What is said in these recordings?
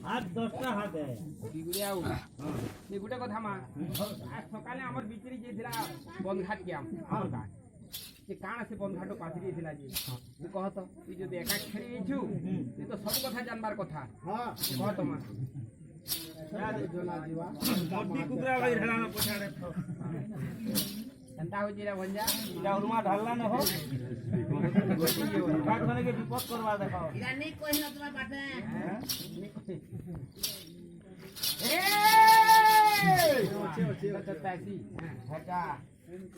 হাত 10টা হাত বিগুড়ি আউ এই গুটে কথা মা আজ সকালে আমার বিচরি যেছিলা বনঘাট গিয়াম আমার গাঁ যে কাণ সে বনঘাট পাশে গিয়েছিলা যে তুই কহ তো তুই যদি একা খেলি যাইছু তুই তো সব কথা জানবার কথা কহ তো মা মোটি কুকুরা ভাই ঢালানো পছাড়ে এন্তা হইছে রে ভঞ্জা এটা উলমা ঢাললা না হোক কাট মানে বিপদ করবা দেখো ইরা নেই কইলো তোমার বাটে पैसी हटा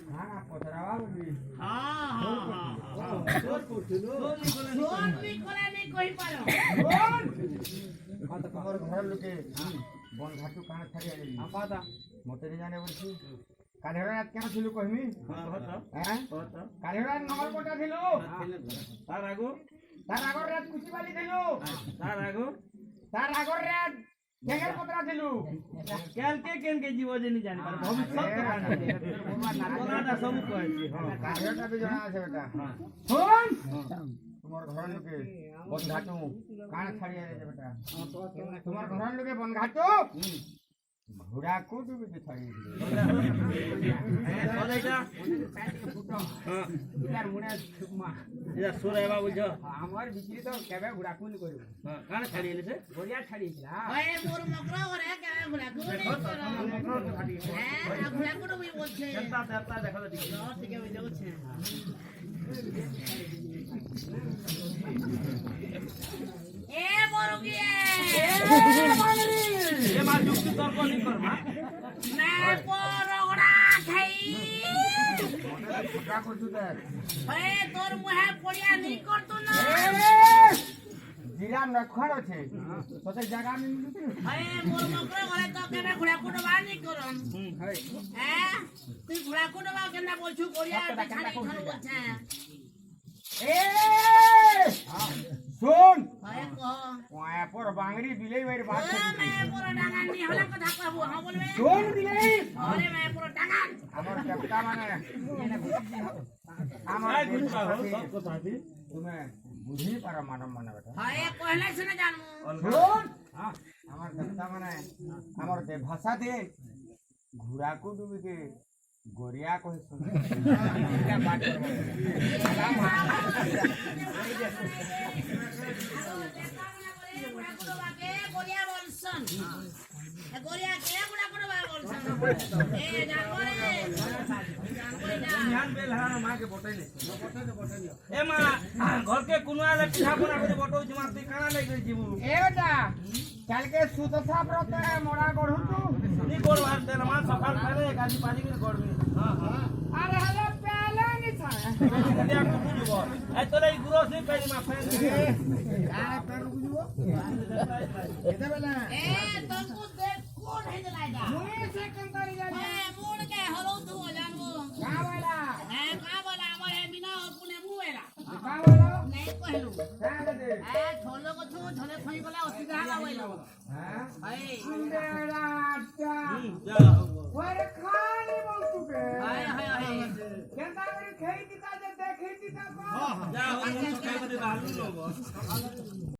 खाना पथरावा बोली हां हां हां जोर করছিল जोर भी कोला नहीं कहि पारो कत कमर घर लोके बन घाटू कान छाड़ी आली आपादा मते रे जाने बोलছি কালেরা রাত কেন ছিল কইমি হ্যাঁ কালেরা নগর কোটা ছিল তার আগর রাত কুচিবালি ছিল তার আগর রাত কেগের পত্রা ছিল কেনকে জীব জেনি জানি পারে ভবিষ্যৎ কথা জানি ওলাটা সব কইছি কালেরাটা তো জানা আছে বেটা শুন তোমার ঘর লোকে বন ঘাটু কান ছাড়ি আলে বেটা তোমার ঘর লোকে বন ঘাটু ঘোড়া কো তুমি কি ছাড়ি ওলাইটা ইলার মুড়া সুকমা এটা সুরাইবা বুঝো আমার বিক্রি তো কেবে ঘোড়া কোন করিব কান ছাড়ি আলে সে গড়িয়া ছাড়িছিল ওই মোর মকরা করে কেন ঘুরা কো নেই হ্যাঁ ঘুরা কো বই বলছে তেরতা দেখো তো ঠিক ঠিক আছে দেখছে এ বড়গি এ মা যুক্তি তর্ক নি করবা না বড়গড়া খাই ঘোড়া করছু দেখ এ তোর মুহে পড়িয়া নি করতো না জিরা নখড় আছে তোতে জায়গা নি মিলুছে এ মোর মকরা করে তো কেন ঘুরা কো বানি করন হই হ্যাঁ তুই ঘুরা কো বা কেন বলছু পড়িয়া ছাড়ি ধর বলছে এ শুন হয় কো ওয়া পর বাংড়ি বিলেই বাইরে বাত ও মে পুরো ডাঙান নি হলা কথা কইবো হ্যাঁ বলবে শুন বিলেই আরে মে পুরো ডাঙান আমার কেপটা মানে আমার আই গুছা হো সব কথা দি তুমি বুঝি পারো মানব মানে বেটা হয় কইলে শুনে জানমু শুন আমার কেপটা মানে আমার দে ভাষা দে ঘোড়া কো তুমি কে গড়িয়া কই শুন এটা বাত করব গড়িয়া বলছন গড়িয়া কে গুড়া কোন বা বলছন এ জানবরে ধ্যান বেল হারানো মাকে বটাইলে এ মা ঘরকে কোন আলে পিঠা বনা করে বটাউছি মা তুই কানা লাগি জীবু এ বেটা কালকে সুতসা ব্রত মোড়া গড়ু তু নি করবার দেন মা সকাল ফেলে গাজি পানি করে করবি আরে হলো পেলে নি ছা এটা একটু বুঝব এই তোর এই গুরো সে পেলি মা ফেল আরে পেরু বুঝবো এটা বেলা এ তকু দেখ কোন হেদে লাইদা মুই সেকেন্ড তারি যাই এ মুড় কে হলো তু জানবো কা বেলা এ কা বলা আমার এ বিনা পুনে মুয়েলা কা বেলা নাই কইলু কা দে এ ছোলো কছু ছোলে খই গলা অসুবিধা না হইলো হ্যাঁ এই আন্দেরা আচ্ছা যা ওরে খালি বলতু কে হায় হায় হায় কেনতা করে খেই দিতা যে দেখি দিতা কো যা ও সকাল করে বালু লব